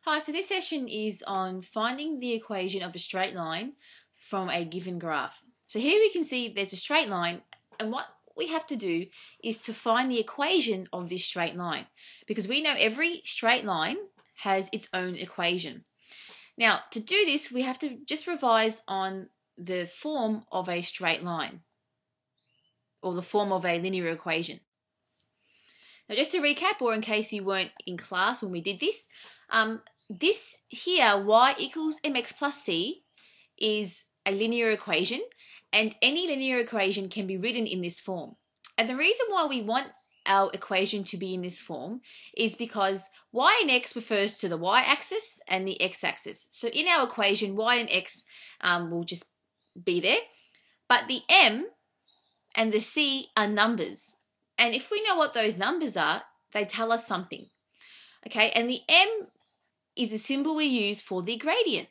Hi, so this session is on finding the equation of a straight line from a given graph. So here we can see there's a straight line, and what we have to do is to find the equation of this straight line, because we know every straight line has its own equation. Now, to do this, we have to just revise on the form of a straight line, or the form of a linear equation. Now, just to recap, or in case you weren't in class when we did this, this here, y equals mx plus c, is a linear equation, and any linear equation can be written in this form. And the reason why we want our equation to be in this form is because y and x refers to the y-axis and the x-axis. So in our equation, y and x will just be there, but the m and the c are numbers. And if we know what those numbers are, they tell us something. Okay, and the m is a symbol we use for the gradient.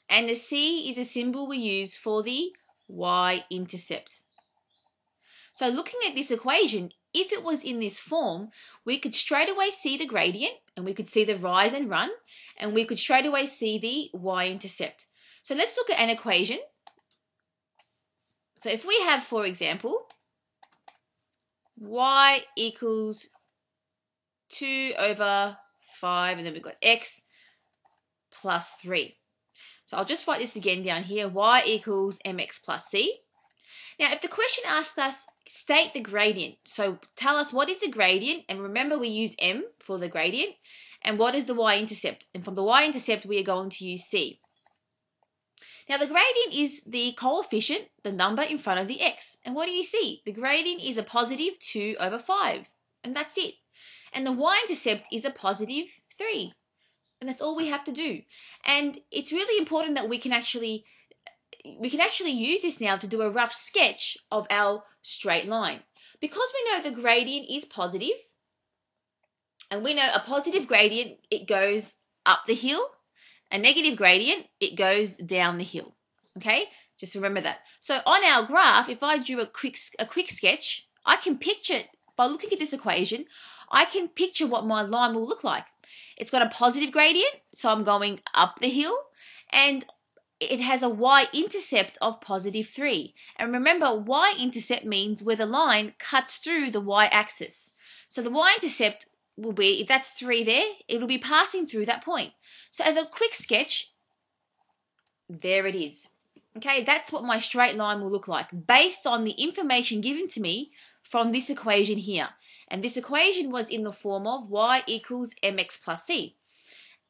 And the c is a symbol we use for the y-intercept. So looking at this equation, if it was in this form, we could straight away see the gradient, and we could see the rise and run, and we could straight away see the y-intercept. So let's look at an equation. So if we have, for example, y equals 2 over 5, and then we've got x plus 3. So I'll just write this again down here, y equals mx plus c. Now, if the question asks us, state the gradient, so tell us what is the gradient, and remember we use m for the gradient, and what is the y-intercept, and from the y-intercept we are going to use c. Now, the gradient is the coefficient, the number in front of the x, and what do you see? The gradient is a positive 2 over 5, and that's it. And the y-intercept is a positive 3. And that's all we have to do. And it's really important that we can actually use this now to do a rough sketch of our straight line. Because we know the gradient is positive, and we know a positive gradient, it goes up the hill. A negative gradient, it goes down the hill. Okay? Just remember that. So on our graph, if I drew a quick sketch, I can picture, by looking at this equation, I can picture what my line will look like. It's got a positive gradient, so I'm going up the hill, and it has a y-intercept of positive 3. And remember, y-intercept means where the line cuts through the y-axis. So the y-intercept will be, if that's 3 there, it will be passing through that point. So as a quick sketch, there it is. Okay, that's what my straight line will look like based on the information given to me from this equation here. And this equation was in the form of y equals mx plus c.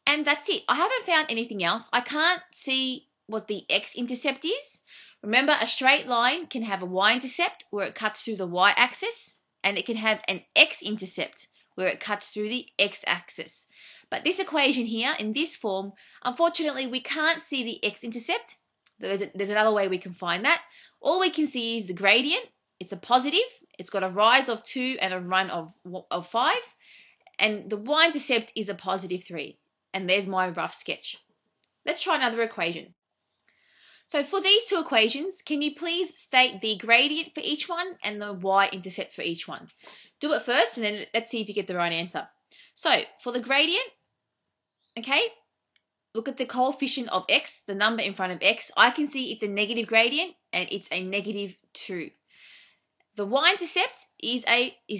And that's it. I haven't found anything else. I can't see what the x-intercept is. Remember, a straight line can have a y-intercept where it cuts through the y-axis, and it can have an x-intercept where it cuts through the x-axis. But this equation here, in this form, unfortunately, we can't see the x-intercept. There's another way we can find that. All we can see is the gradient. It's a positive. It's got a rise of 2 and a run of 5. And the y-intercept is a positive 3. And there's my rough sketch. Let's try another equation. So for these two equations, can you please state the gradient for each one and the y-intercept for each one? Do it first, and then let's see if you get the right answer. So for the gradient, okay, look at the coefficient of x, the number in front of x. I can see it's a negative gradient, and it's a negative 2. The y-intercept is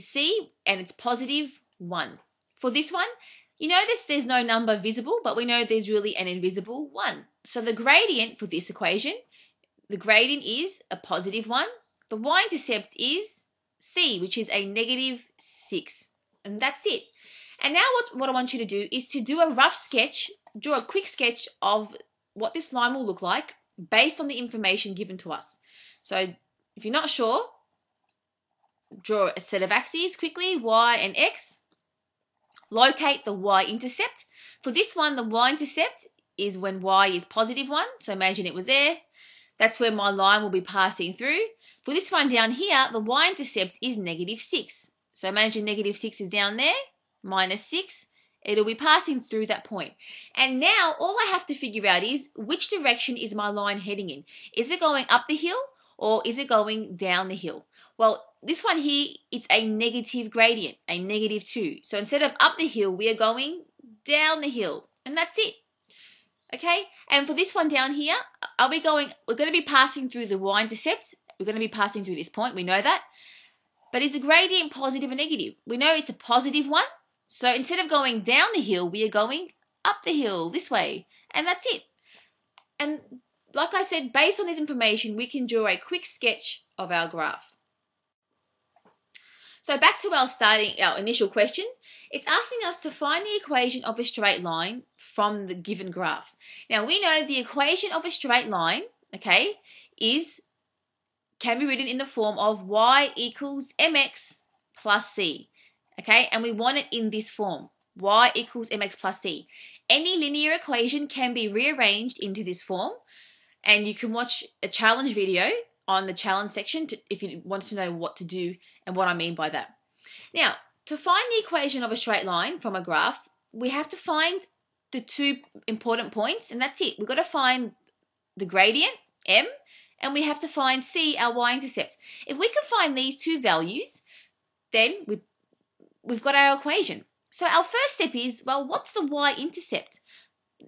c, and it's positive 1. For this one, you notice there's no number visible, but we know there's really an invisible 1. So the gradient for this equation, the gradient is a positive 1. The y-intercept is c, which is a negative 6. And that's it. And now what I want you to do is to do a rough sketch, draw a quick sketch of what this line will look like based on the information given to us. So if you're not sure, draw a set of axes quickly, y and x. Locate the y-intercept. For this one, the y-intercept is when y is positive 1. So imagine it was there. That's where my line will be passing through. For this one down here, the y-intercept is negative 6. So imagine negative 6 is down there, minus 6. It'll be passing through that point. And now all I have to figure out is which direction is my line heading in. Is it going up the hill or is it going down the hill? Well, this one here, it's a negative gradient, a -2. So instead of up the hill, we are going down the hill, and that's it. Okay, and for this one down here, we're going to be passing through the y-intercept. We're going to be passing through this point, we know that. But is the gradient positive or negative? We know it's a positive one. So instead of going down the hill, we are going up the hill this way. And that's it. And like I said, based on this information, we can draw a quick sketch of our graph. So back to our initial question. It's asking us to find the equation of a straight line from the given graph. Now we know the equation of a straight line, okay, can be written in the form of y equals mx plus c. Okay, and we want it in this form, y equals mx plus c. Any linear equation can be rearranged into this form, and you can watch a challenge video on the challenge section if you want to know what to do and what I mean by that. Now, to find the equation of a straight line from a graph, we have to find the two important points, and that's it. We've got to find the gradient, m, and we have to find c, our y-intercept. If we can find these two values, then we've got our equation. So our first step is, well, what's the y-intercept?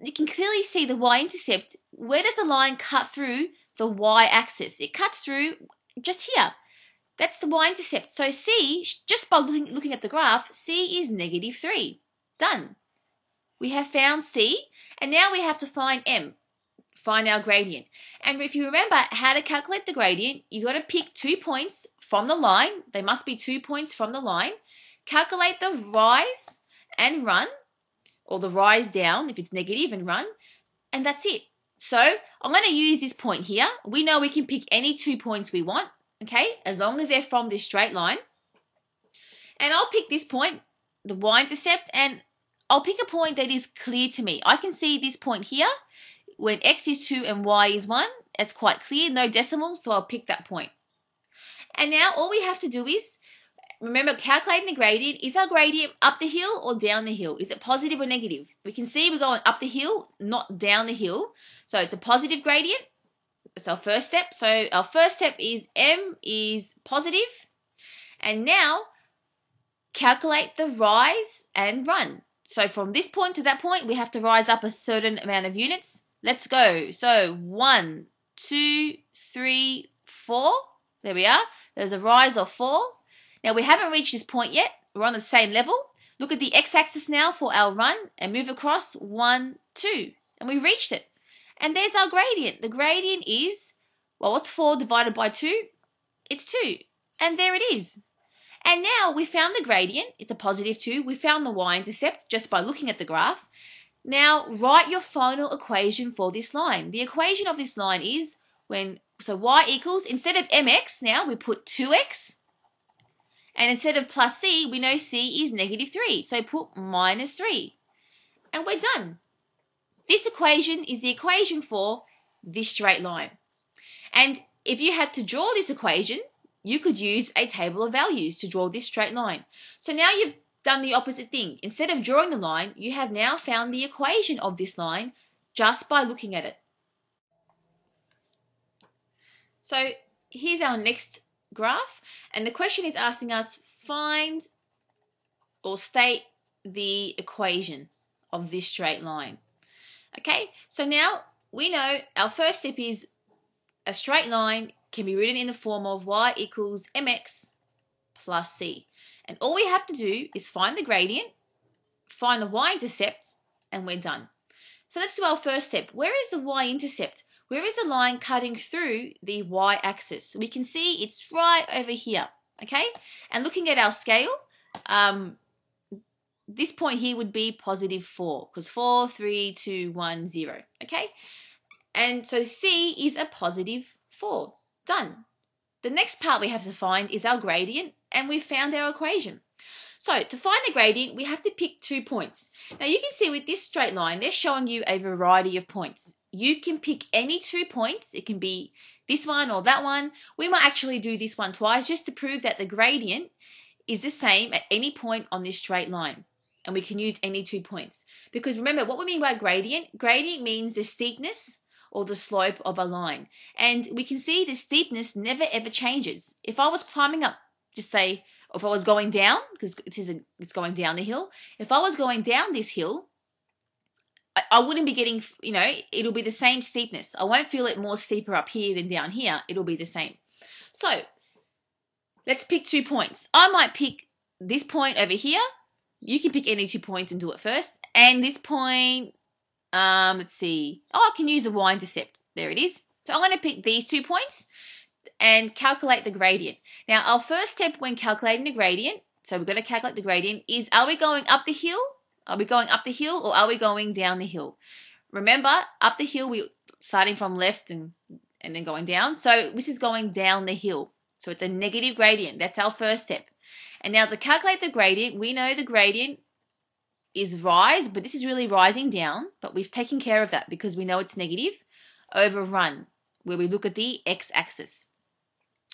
You can clearly see the y-intercept. Where does the line cut through the y-axis? It cuts through just here. That's the y-intercept. So c, just by looking at the graph, c is -3. Done. We have found c, and now we have to find m. Find our gradient. And if you remember how to calculate the gradient, you got to pick 2 points from the line. They must be 2 points from the line. Calculate the rise and run, or the rise down if it's negative, and run, and that's it. So I'm going to use this point here. We know we can pick any 2 points we want, okay, as long as they're from this straight line. And I'll pick this point, the y-intercept, and I'll pick a point that is clear to me. I can see this point here. When x is 2 and y is 1, it's quite clear, no decimals, so I'll pick that point. And now all we have to do is, remember, calculating the gradient. Is our gradient up the hill or down the hill? Is it positive or negative? We can see we're going up the hill, not down the hill. So it's a positive gradient. That's our first step. So our first step is m is positive. And now calculate the rise and run. So from this point to that point, we have to rise up a certain amount of units. Let's go. So 1, 2, 3, 4. There we are. There's a rise of 4. Now we haven't reached this point yet. We're on the same level. Look at the x-axis now for our run and move across 1, 2. And we reached it. And there's our gradient. The gradient is, well, what's 4 divided by 2? It's 2. And there it is. And now we found the gradient. It's a positive 2. We found the y-intercept just by looking at the graph. Now write your final equation for this line. The equation of this line is so y equals, instead of mx now, we put 2x. And instead of plus c, we know c is -3. So put -3. And we're done. This equation is the equation for this straight line. And if you had to draw this equation, you could use a table of values to draw this straight line. So now you've done the opposite thing. Instead of drawing the line, you have now found the equation of this line just by looking at it. So here's our next graph, and the question is asking us find or state the equation of this straight line. Okay, so now we know our first step is a straight line can be written in the form of y equals mx plus c. And all we have to do is find the gradient, find the y-intercept, and we're done. So let's do our first step. Where is the y-intercept? Where is the line cutting through the y-axis? We can see it's right over here, okay? And looking at our scale, this point here would be +4, because 4, 3, 2, 1, 0, okay? And so C is a +4. Done. The next part we have to find is our gradient, and we've found our equation. So to find the gradient, we have to pick 2 points. Now you can see with this straight line, they're showing you a variety of points. You can pick any 2 points. It can be this one or that one. We might actually do this one twice just to prove that the gradient is the same at any point on this straight line. And we can use any 2 points. Because remember, what we mean by gradient, gradient means the steepness or the slope of a line. And we can see the steepness never ever changes. If I was climbing up just say, if I was going down, because it's going down the hill. If I was going down this hill, I wouldn't be getting, it'll be the same steepness. I won't feel it more steeper up here than down here. It'll be the same. So let's pick 2 points. I might pick this point over here. You can pick any 2 points and do it first. And this point, let's see. I can use the y-intercept. There it is. So I'm going to pick these 2 points and calculate the gradient. Now, our first step when calculating the gradient, so we're going to calculate the gradient, is are we going up the hill? Are we going up the hill or are we going down the hill? Remember, up the hill, we're starting from left and then going down. So this is going down the hill. So it's a negative gradient. That's our first step. And now to calculate the gradient, we know the gradient is rise, but this is really rising down. But we've taken care of that because we know it's negative over run, where we look at the x-axis.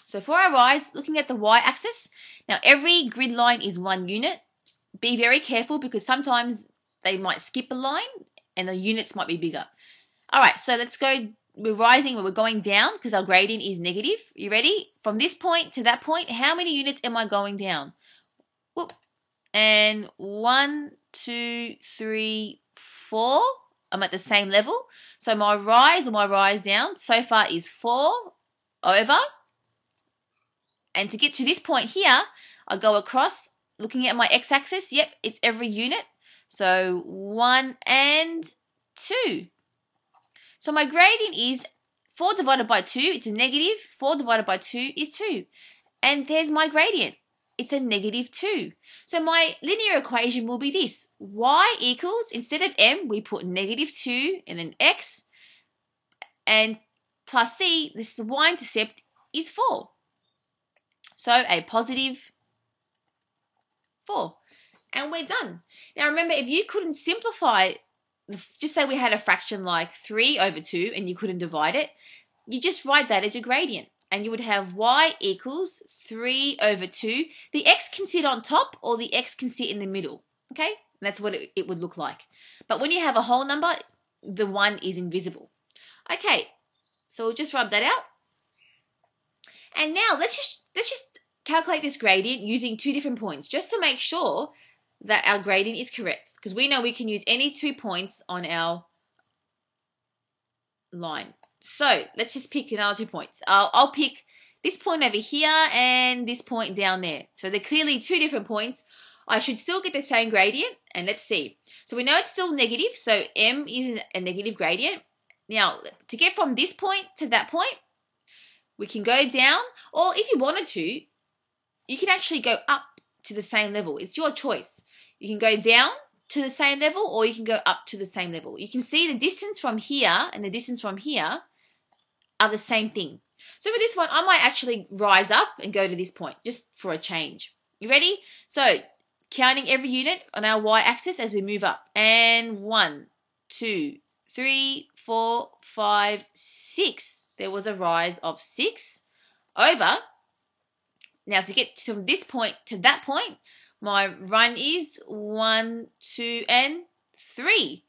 So for our rise, looking at the y-axis, now every grid line is 1 unit. Be very careful because sometimes they might skip a line and the units might be bigger. All right, so let's go. We're rising, we're going down because our gradient is negative. You ready? From this point to that point, how many units am I going down? Whoop. And 1, 2, 3, 4. I'm at the same level. So my rise or my rise down so far is 4 over. And to get to this point here, I go across, looking at my x-axis. Yep, it's every unit. So 1 and 2. So my gradient is 4 divided by 2. It's a negative. 4 divided by 2 is 2. And there's my gradient. It's a negative 2. So my linear equation will be this. Y equals, instead of m, we put negative 2 and then x. And plus c, this the y-intercept is 4. So a positive 4. And we're done. Now remember, if you couldn't simplify, just say we had a fraction like 3 over 2 and you couldn't divide it, you just write that as your gradient. And you would have y equals 3 over 2. The x can sit on top or the x can sit in the middle. Okay? And that's what it would look like. But when you have a whole number, the 1 is invisible. Okay, so we'll just rub that out. And now let's just calculate this gradient using 2 different points just to make sure that our gradient is correct. Because we know we can use any 2 points on our line. So let's just pick another 2 points. I'll pick this point over here and this point down there. So they're clearly 2 different points. I should still get the same gradient. And let's see. So we know it's still negative. So m is a negative gradient. Now, to get from this point to that point, we can go down. Or if you wanted to, you can actually go up to the same level. It's your choice. You can go down to the same level or you can go up to the same level. You can see the distance from here and the distance from here are the same thing. So for this one, I might actually rise up and go to this point just for a change. You ready? So counting every unit on our y-axis as we move up. And 1, 2, 3, 4, 5, 6. There was a rise of 6 over. Now to get from this point to that point, my run is 1, 2, and 3.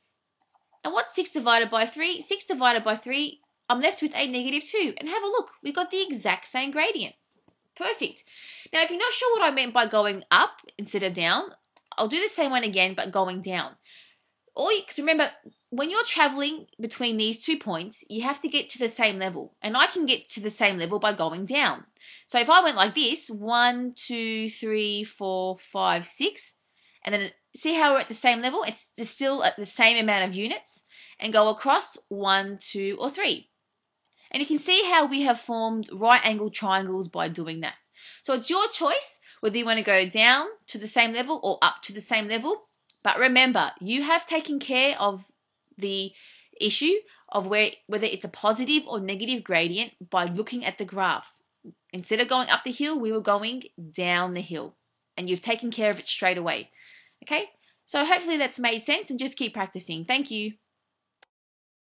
And what's 6 divided by 3? 6 divided by 3, I'm left with a negative 2. And have a look, we've got the exact same gradient. Perfect. Now, if you're not sure what I meant by going up instead of down, I'll do the same one again, but going down. Because remember, when you're traveling between these 2 points, you have to get to the same level. And I can get to the same level by going down. So if I went like this, 1, 2, 3, 4, 5, 6, and then see how we're at the same level? It's still at the same amount of units. And go across 1, 2, or 3. And you can see how we have formed right-angled triangles by doing that. So it's your choice whether you want to go down to the same level or up to the same level. But remember, you have taken care of the issue of whether it's a positive or negative gradient by looking at the graph. Instead of going up the hill, we were going down the hill. And you've taken care of it straight away. Okay? So hopefully that's made sense and just keep practicing. Thank you.